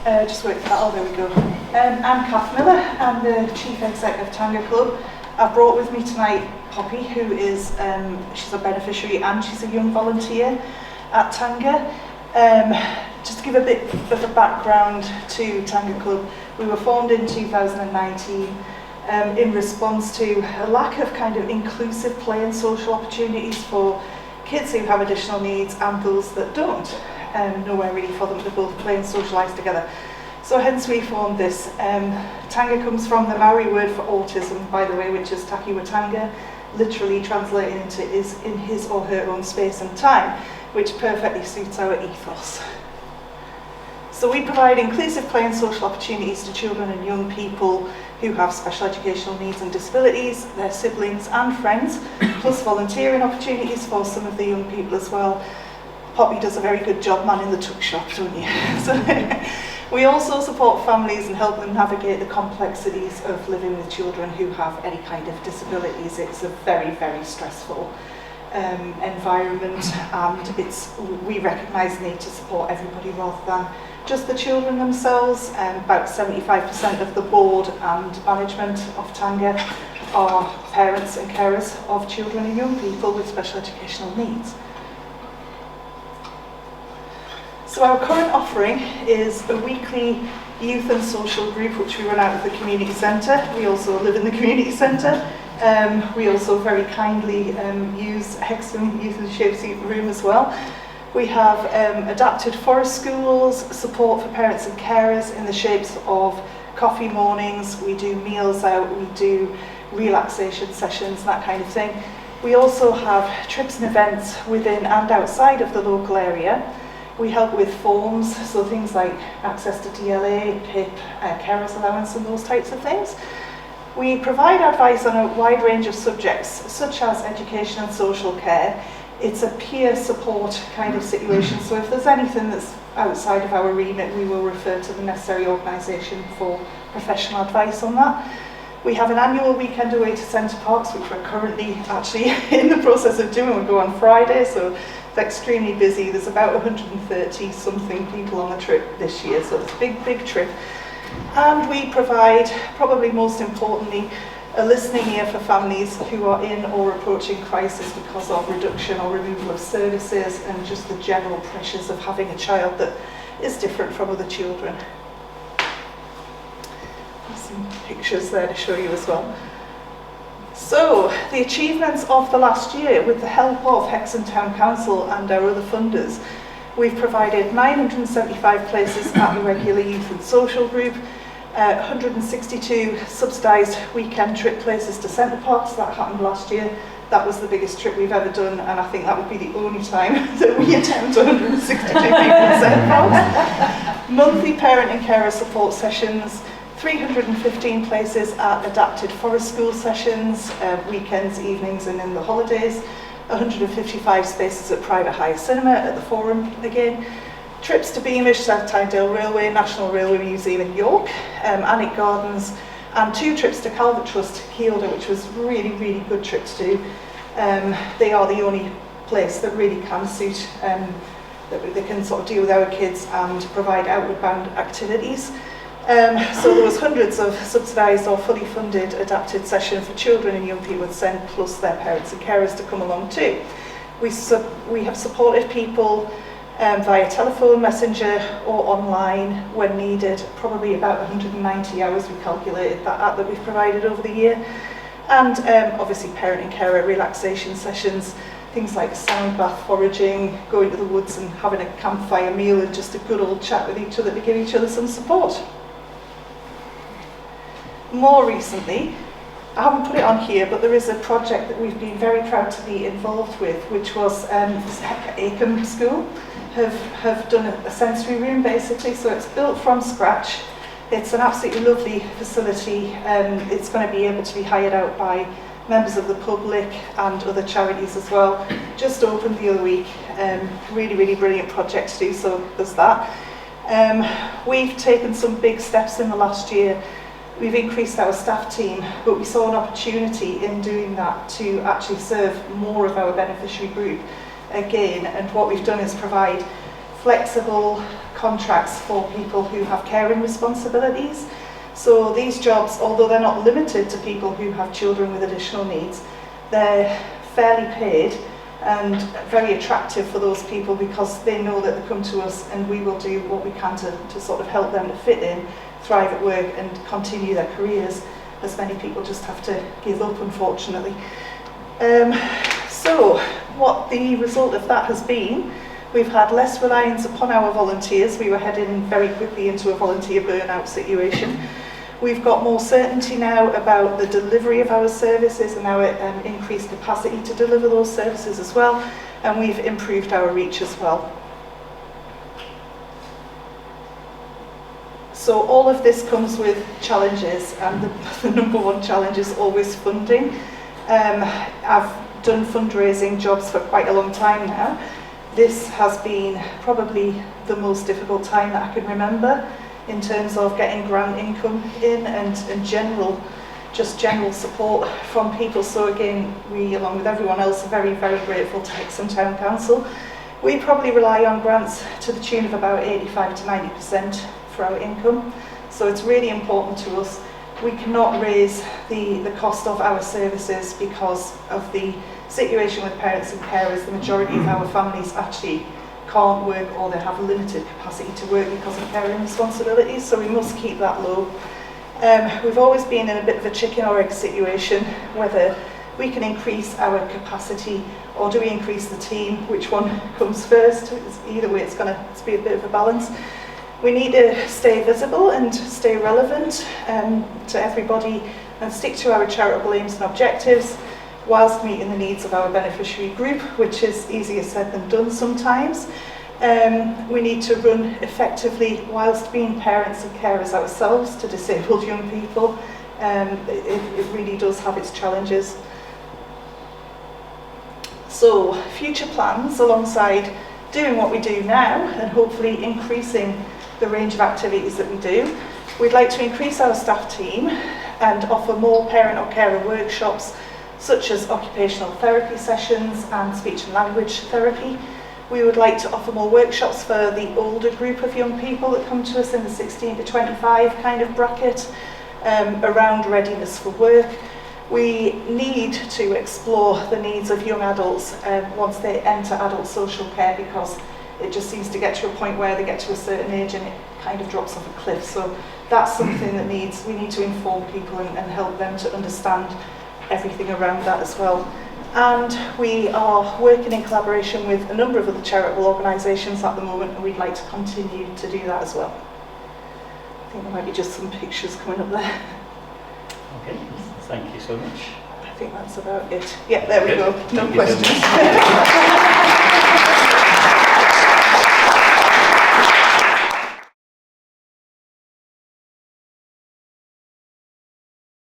Just wait for that. Oh, there we go. I'm Cath Miller. I'm the Chief Exec of Tanga Club. I've brought with me tonight Poppy, who is she's a beneficiary and she's a young volunteer at Tanga. Just to give a bit of a background to Tanga Club, we were formed in 2019 in response to a lack of kind of inclusive play and social opportunities for kids who have additional needs and those that don't. Nowhere really for them to both play and socialise together. So hence we formed this. Tanga comes from the Maori word for autism, by the way, which is taki watanga, literally translated into is in his or her own space and time, which perfectly suits our ethos. So we provide inclusive play and social opportunities to children and young people who have special educational needs and disabilities, their siblings and friends, plus volunteering opportunities for some of the young people as well. Poppy does a very good job manning the tuck shop, don't you? So, we also support families and help them navigate the complexities of living with children who have any kind of disabilities. It's a very, very stressful environment, and we recognise the need to support everybody rather than just the children themselves. About 75% of the board and management of Tanga are parents and carers of children and young people with special educational needs. So our current offering is a weekly youth and social group which we run out of the community centre. We also live in the community centre. We also very kindly use Hexham Youth and Shapes Room as well. We have adapted forest schools, support for parents and carers in the shapes of coffee mornings. We do meals out, we do relaxation sessions, that kind of thing. We also have trips and events within and outside of the local area. We help with forms, so things like access to DLA, PIP, carers allowance and those types of things. We provide advice on a wide range of subjects, such as education and social care. It's a peer support kind of situation, so if there's anything that's outside of our remit, we will refer to the necessary organisation for professional advice on that. We have an annual weekend away to Centre Parks, which we're currently actually in the process of doing. We'll go on Friday, so it's extremely busy. There's about 130 something people on the trip this year, so it's a big, big trip. And we provide, probably most importantly, a listening ear for families who are in or approaching crisis because of reduction or removal of services and just the general pressures of having a child that is different from other children. There's some pictures there to show you as well. So, the achievements of the last year, with the help of Hexham Town Council and our other funders, we've provided 975 places at the regular youth and social group, 162 subsidised weekend trip places to Centre Parks. That happened last year. That was the biggest trip we've ever done, and I think that would be the only time that we attempt 162 people in Centre Parks. Monthly parent and carer support sessions, 315 places at adapted forest school sessions, weekends, evenings and in the holidays, 155 spaces at private hire cinema at the Forum again, trips to Beamish, South Tynedale Railway, National Railway Museum in York, Alnwick Gardens, and 2 trips to Calvert Trust, Kielder, which was really, really good trip to do. They are the only place that really can suit, that they can sort of deal with our kids and provide outward bound activities. So there was hundreds of subsidised or fully funded adapted sessions for children and young people with SEND, plus their parents and carers to come along too. We have supported people via telephone, messenger or online when needed, probably about 190 hours we calculated that we've provided over the year. And obviously parent and carer relaxation sessions, things like sound bath, foraging, going to the woods and having a campfire meal and just a good old chat with each other to give each other some support. More recently, I haven't put it on here, but there is a project that we've been very proud to be involved with, which was Hexham School have done a sensory room basically, so it's built from scratch. It's an absolutely lovely facility. It's going to be able to be hired out by members of the public and other charities as well. Just opened the other week. Really, really brilliant project to do, so there's that. We've taken some big steps in the last year. We've increased our staff team, but we saw an opportunity in doing that to actually serve more of our beneficiary group again, and what we've done is provide flexible contracts for people who have caring responsibilities. So these jobs, although they're not limited to people who have children with additional needs, they're fairly paid and very attractive for those people because they know that they come to us and we will do what we can to sort of help them to fit in, thrive at work and continue their careers, as many people just have to give up, unfortunately. So what the result of that has been, we've had less reliance upon our volunteers. We were heading very quickly into a volunteer burnout situation. We've got more certainty now about the delivery of our services and our increased capacity to deliver those services as well, and we've improved our reach as well. So all of this comes with challenges, and the number one challenge is always funding. I've done fundraising jobs for quite a long time now. This has been probably the most difficult time that I can remember in terms of getting grant income in and general support from people. So again, we, along with everyone else, are very, very grateful to Hexham Town Council. We probably rely on grants to the tune of about 85 to 90% for our income. So it's really important to us. We cannot raise the cost of our services because of the situation with parents and carers. The majority of our families actually can't work, or they have limited capacity to work because of caring responsibilities, so we must keep that low. We've always been in a bit of a chicken or egg situation, whether we can increase our capacity or do we increase the team, which one comes first. Either way, it's going to be a bit of a balance. We need to stay visible and stay relevant to everybody and stick to our charitable aims and objectives whilst meeting the needs of our beneficiary group, which is easier said than done sometimes. We need to run effectively whilst being parents and carers ourselves to disabled young people. It really does have its challenges. So, future plans alongside doing what we do now and hopefully increasing the range of activities that we do. We'd like to increase our staff team and offer more parent or carer workshops such as occupational therapy sessions and speech and language therapy. We would like to offer more workshops for the older group of young people that come to us in the 16 to 25 kind of bracket around readiness for work. We need to explore the needs of young adults once they enter adult social care, because it just seems to get to a point where they get to a certain age and it kind of drops off a cliff. So that's something that we need to inform people and help them to understand everything around that as well. And we are working in collaboration with a number of other charitable organisations at the moment, and we'd like to continue to do that as well. I think there might be just some pictures coming up there. Okay, thank you so much. I think that's about it. Yeah, there we go. No Thank you so questions.